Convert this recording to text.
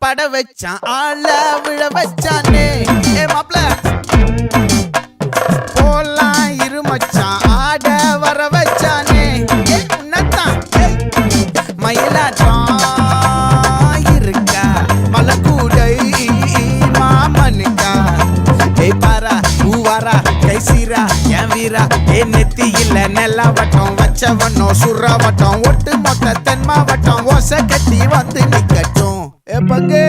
பட வச்சான் ஆள விழ வச்சானே ஏ மாப்ள போலாம் இருமச்சான் ஆட வர வச்சானே உன்னத்தான் மயிலாட்டம் இருக்கா மலக்கூடை மாமனுக்கா ஏய் பாரா பூவாரா கைசீரா என் வீரா ஏ நெத்தி இல்ல நெல்லாவட்டம் வச்சவனும் சுறாவட்டம் ஒட்டு மொத்த தென் மாவட்டம் ஓசை கட்டி வந்து நிக்கட்டும் ஏ பங்கே